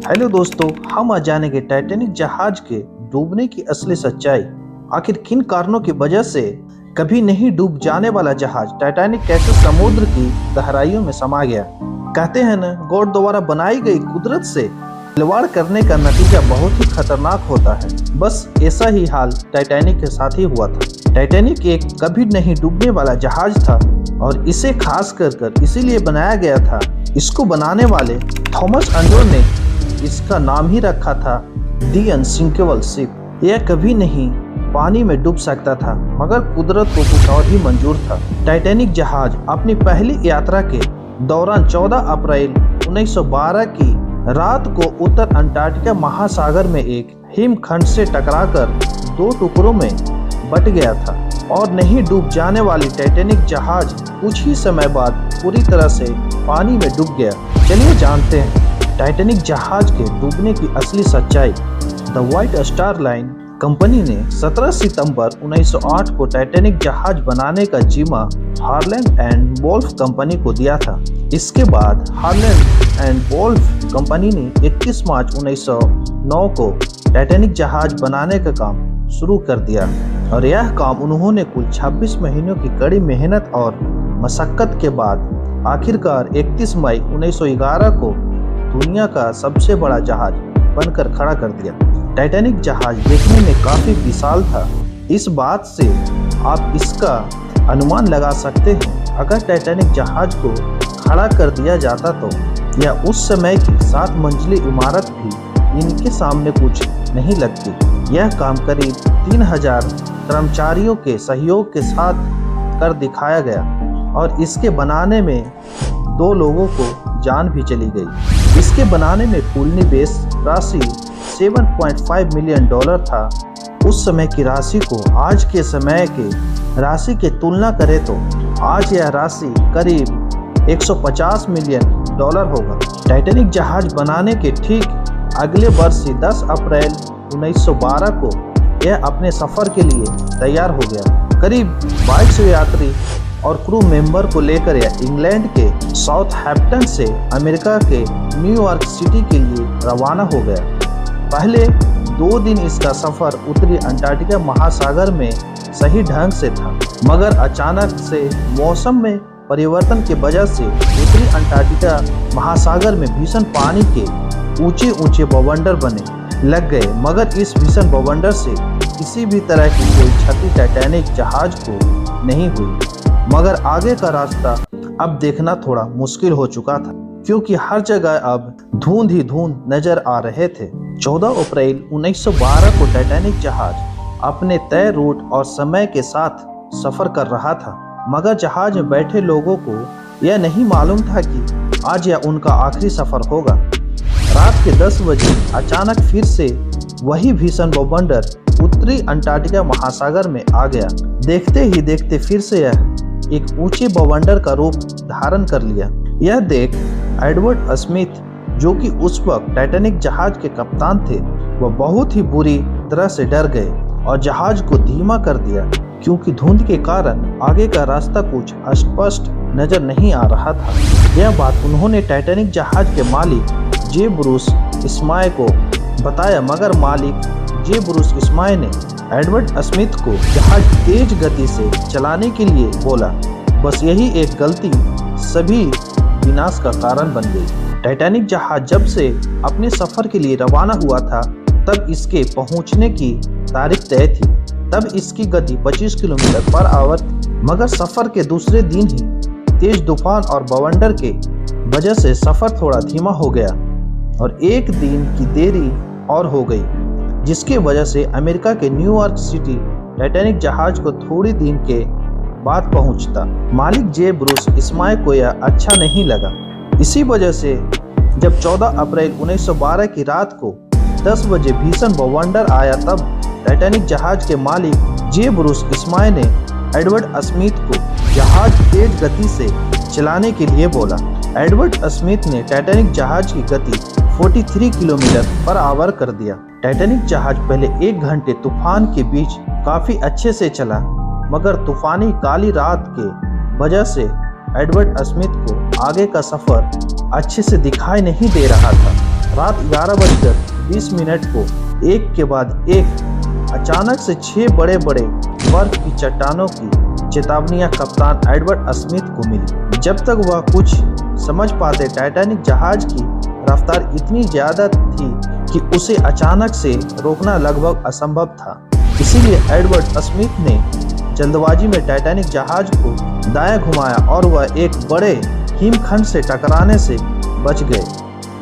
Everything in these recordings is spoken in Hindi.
हेलो दोस्तों, हम आज जानेंगे टाइटैनिक जहाज के डूबने की असली सच्चाई। आखिर किन कारणों की वजह से कभी नहीं डूब जाने वाला जहाज टाइटैनिक कैसे समुद्र की गहराइयों में समा गया। कहते हैं ना, गॉड द्वारा बनाई गई कुदरत से खिलवाड़ करने का नतीजा बहुत ही खतरनाक होता है। बस ऐसा ही हाल टाइटैनिक के साथ ही हुआ था। टाइटैनिक एक कभी नहीं डूबने वाला जहाज था और इसे खास कर इसीलिए बनाया गया था। इसको बनाने वाले थॉमस अंडर ने इसका नाम ही रखा था दी अनसिंकेबल शिप। यह कभी नहीं पानी में डूब सकता था, मगर कुदरत को कुछ और ही मंजूर था। टाइटैनिक जहाज अपनी पहली यात्रा के दौरान 14 अप्रैल 1912 की रात को उत्तर अंटार्कटिका महासागर में एक हिमखंड से टकराकर 2 टुकड़ों में बट गया था और नहीं डूब जाने वाली टाइटैनिक जहाज कुछ ही समय बाद पूरी तरह से पानी में डूब गया। चलिए जानते हैं टाइटैनिक जहाज के डूबने की असली सच्चाई। The white star line company ने 17 सितंबर 1908 को टाइटैनिक जहाज बनाने का जिम्मा हार्लैंड एंड वोल्फ कंपनी को दिया था। इसके बाद हार्लैंड एंड वोल्फ कंपनी ने 31 मार्च 1909 को टाइटैनिक जहाज बनाने का काम शुरू कर दिया और यह काम उन्होंने कुल 26 महीनों की कड़ी मेहनत और मशक्कत के बाद आखिरकार 31 मई 1911 को दुनिया का सबसे बड़ा जहाज बनकर खड़ा कर दिया। टाइटैनिक जहाज देखने में काफी विशाल था। इस बात से आप इसका अनुमान लगा सकते हैं, अगर टाइटैनिक जहाज को खड़ा कर दिया जाता तो यह उस समय की 7 मंजिली इमारत भी इनके सामने कुछ नहीं लगती। यह काम करीब 3000 कर्मचारियों के सहयोग के साथ कर दिखाया गया और इसके बनाने में 2 लोगों को जान भी चली गई। इसके बनाने में कुल निवेश राशि $7.5 मिलियन था। उस समय की राशि को आज के समय के राशि के तुलना करें तो आज यह राशि करीब 150 मिलियन डॉलर होगा। टाइटैनिक जहाज बनाने के ठीक अगले वर्ष 10 अप्रैल 1912 को यह अपने सफर के लिए तैयार हो गया। करीब 2200 यात्री और क्रू मेंबर को लेकर यह इंग्लैंड के साउथहैम्पटन से अमेरिका के न्यूयॉर्क सिटी के लिए रवाना हो गया। पहले 2 दिन इसका सफर उत्तरी अंटार्कटिका महासागर में सही ढंग से था, मगर अचानक से मौसम में परिवर्तन की वजह से उत्तरी अंटार्कटिका महासागर में भीषण पानी के ऊंचे ऊंचे बवंडर बने लग गए। मगर इस भीषण बवंडर से किसी भी तरह की कोई क्षति टाइटैनिक जहाज को नहीं हुई, मगर आगे का रास्ता अब देखना थोड़ा मुश्किल हो चुका था, क्योंकि हर जगह अब धुंध ही धुंध नजर आ रहे थे। 14 अप्रैल 1912 को टाइटैनिक जहाज अपने तय रूट और समय के साथ सफर कर रहा था, मगर जहाज में बैठे लोगों को यह नहीं मालूम था कि आज यह उनका आखिरी सफर होगा। रात के 10 बजे अचानक फिर से वही भीषण बवंडर उत्तरी अंटार्कटिका महासागर में आ गया। देखते ही देखते फिर से यह एक ऊंचे बवंडर का रूप धारण कर लिया। यह देख एडवर्ड स्मिथ, जो कि उस वक्त टाइटैनिक जहाज के कप्तान थे, वह बहुत ही बुरी तरह से डर गए और जहाज को धीमा कर दिया, क्योंकि धुंध के कारण आगे का रास्ता कुछ स्पष्ट नजर नहीं आ रहा था। यह बात उन्होंने टाइटैनिक जहाज के मालिक जे ब्रूस इस्माय को बताया, मगर मालिक जे ब्रूस इस्माय ने एडवर्ड स्मिथ को जहाज तेज गति से चलाने के लिए बोला। बस यही एक गलती सभी विनाश का कारण बन गई। टाइटैनिक जहाज जब से अपने सफर के लिए रवाना हुआ था, तब इसके पहुंचने की तारीख तय थी। तब इसकी गति 25 किलोमीटर पर आवर थी, मगर सफर के दूसरे दिन ही तेज तूफान और बवंडर के वजह से सफर थोड़ा धीमा हो गया और 1 दिन की देरी और हो गई, जिसकी वजह से अमेरिका के न्यूयॉर्क सिटी टाइटैनिक जहाज को थोड़ी दिन के बाद पहुंचता। मालिक जे ब्रूस इस्माय को यह अच्छा नहीं लगा। इसी वजह से जब 14 अप्रैल 1912 की रात को 10 बजे भीषण बवंडर आया, तब टाइटैनिक जहाज के मालिक जे ब्रूस इस्माय ने एडवर्ड स्मिथ को जहाज तेज गति से चलाने के लिए बोला। एडवर्ड स्मिथ ने टाइटैनिक जहाज की गति 43 किलोमीटर पर आवर कर दिया। टाइटैनिक जहाज पहले 1 घंटे तूफान के बीच काफी अच्छे से चला, मगर तूफानी काली रात के वजह से एडवर्ड स्मिथ को आगे का सफर अच्छे से दिखाई नहीं दे रहा था। रात 11:20 को एक के बाद एक अचानक से 6 बड़े बड़े बर्फ की चट्टानों की चेतावनियां कप्तान एडवर्ड स्मिथ को मिली। जब तक वह कुछ समझ पाते, टाइटैनिक जहाज की रफ्तार इतनी ज्यादा थी कि उसे अचानक से रोकना लगभग असंभव था। इसीलिए एडवर्ड स्मिथ ने जल्दबाजी में टाइटैनिक जहाज को दाएं घुमाया और वह एक बड़े हिमखंड से टकराने से बच गए।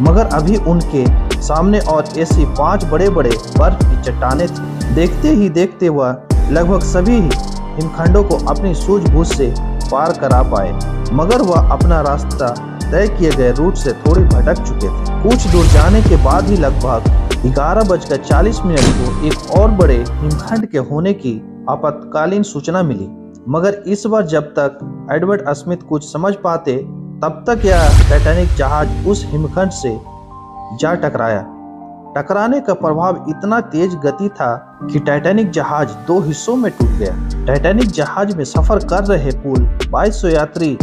मगर अभी उनके सामने और ऐसी 5 बड़े बड़े बर्फ की चट्टानें थी। देखते ही देखते वह लगभग सभी हिमखंडों को अपनी सूझबूझ से पार करा पाए, मगर वह अपना रास्ता तय किए गए रूट से थोड़ी भटक चुके थे। कुछ दूर जाने के बाद ही लगभग 11:40 को एक और बड़े हिमखंड के होने की आपातकालीन सूचना मिली। मगर इस बार जब तक एडवर्ड स्मिथ कुछ समझ पाते, तब तक यह टाइटैनिक जहाज उस हिमखंड से जा टकराया। टकराने का प्रभाव इतना तेज गति था कि टाइटैनिक जहाज 2 हिस्सों में टूट गया। टाइटैनिक जहाज में सफर कर रहे कुल 2200 यात्री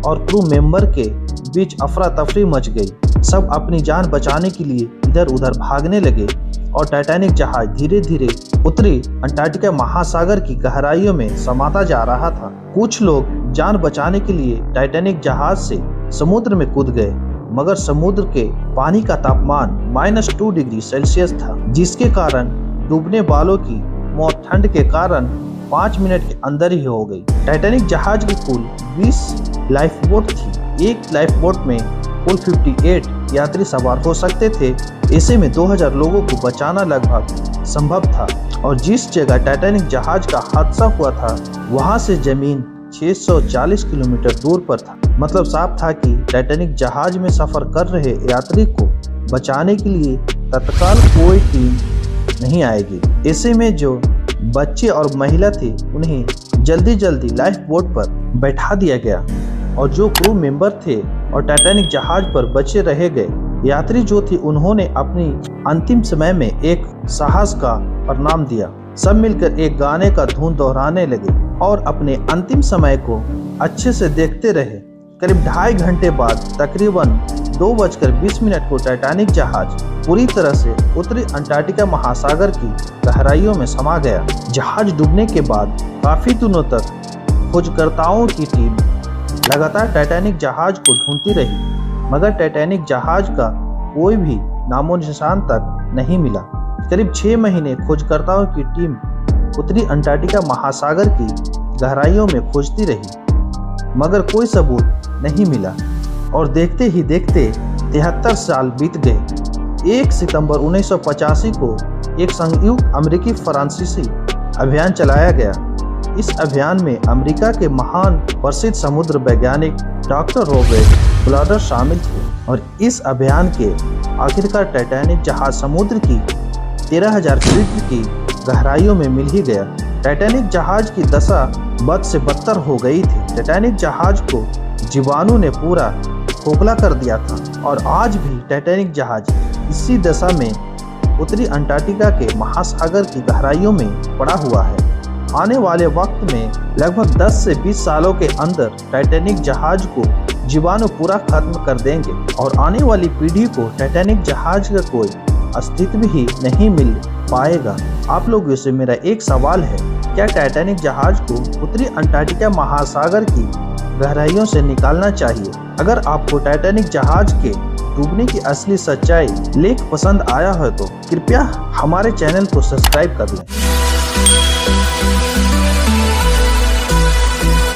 और क्रू मेंबर के बीच अफरा तफरी मच गई। सब अपनी जान बचाने के लिए इधर उधर भागने लगे और टाइटैनिक जहाज धीरे धीरे उत्तरी अंटार्कटिका महासागर की गहराइयों में समाता जा रहा था। कुछ लोग जान बचाने के लिए टाइटैनिक जहाज से समुद्र में कूद गए, मगर समुद्र के पानी का तापमान -2 डिग्री सेल्सियस था, जिसके कारण डूबने वालों की मौत ठंड के कारण 5 मिनट के अंदर ही हो गई। टाइटैनिक जहाज की कुल 20 लाइफ बोट थी। एक लाइफ बोट में कुल 58 यात्री सवार हो सकते थे। ऐसे में 2000 लोगों को बचाना लगभग संभव था और जिस जगह टाइटैनिक जहाज का हादसा हुआ था, वहां से जमीन 640 किलोमीटर दूर पर था। मतलब साफ था कि टाइटैनिक जहाज में सफर कर रहे यात्री को बचाने के लिए तत्काल कोई टीम नहीं आएगी। ऐसे में जो बच्चे और महिला थे, उन्हें जल्दी जल्दी लाइफ बोट पर बैठा दिया गया और जो क्रू मेंबर थे और टाइटैनिक जहाज पर बचे रह गए यात्री जो थे, उन्होंने अपनी अंतिम समय में एक साहस का परिणाम दिया। सब मिलकर एक गाने का धुन दोहराने लगे और अपने अंतिम समय को अच्छे से देखते रहे। करीब 2.5 घंटे बाद तकरीबन 2:20 को टाइटैनिक जहाज पूरी तरह से उत्तरी अंटार्कटिका महासागर की गहराइयों में समा गया। जहाज डूबने के बाद काफी दिनों तक खोजकर्ताओं की टीम लगातार टाइटैनिक जहाज को ढूंढती रही, मगर टाइटैनिक जहाज का कोई भी नामो निशान तक नहीं मिला। करीब 6 महीने खोजकर्ताओं की टीम उत्तरी अंटार्कटिका महासागर की गहराइयों में खोजती रही, मगर कोई सबूत नहीं मिला और देखते ही देखते 73 साल बीत गए। 1 सितंबर 1985 को एक संयुक्त अमेरिकी फ्रांसीसी अभियान चलाया गया। इस अभियान में अमेरिका के महान प्रसिद्ध समुद्र वैज्ञानिक डॉक्टर रॉबर्ट ब्लाडर शामिल थे और इस अभियान के आखिरकार टाइटैनिक जहाज समुद्र की 13,000 फीट की गहराइयों में मिल ही गया। टाइटैनिक जहाज की दशा बद से बदतर हो गई थी। टाइटैनिक जहाज को जीवाणु ने पूरा खोखला कर दिया था और आज भी टाइटैनिक जहाज इसी दशा में उत्तरी अंटार्कटिका के महासागर की गहराइयों में पड़ा हुआ है। आने वाले वक्त में लगभग 10 से 20 सालों के अंदर टाइटैनिक जहाज को जीवाणु पूरा खत्म कर देंगे और आने वाली पीढ़ी को टाइटैनिक जहाज का कोई अस्तित्व ही नहीं मिल पाएगा। आप लोगों से मेरा एक सवाल है, क्या टाइटैनिक जहाज को उत्तरी अंटार्कटिका महासागर की गहराइयों से निकालना चाहिए? अगर आपको टाइटैनिक जहाज के डूबने की असली सच्चाई लेख पसंद आया है तो कृपया हमारे चैनल को सब्सक्राइब कर लें।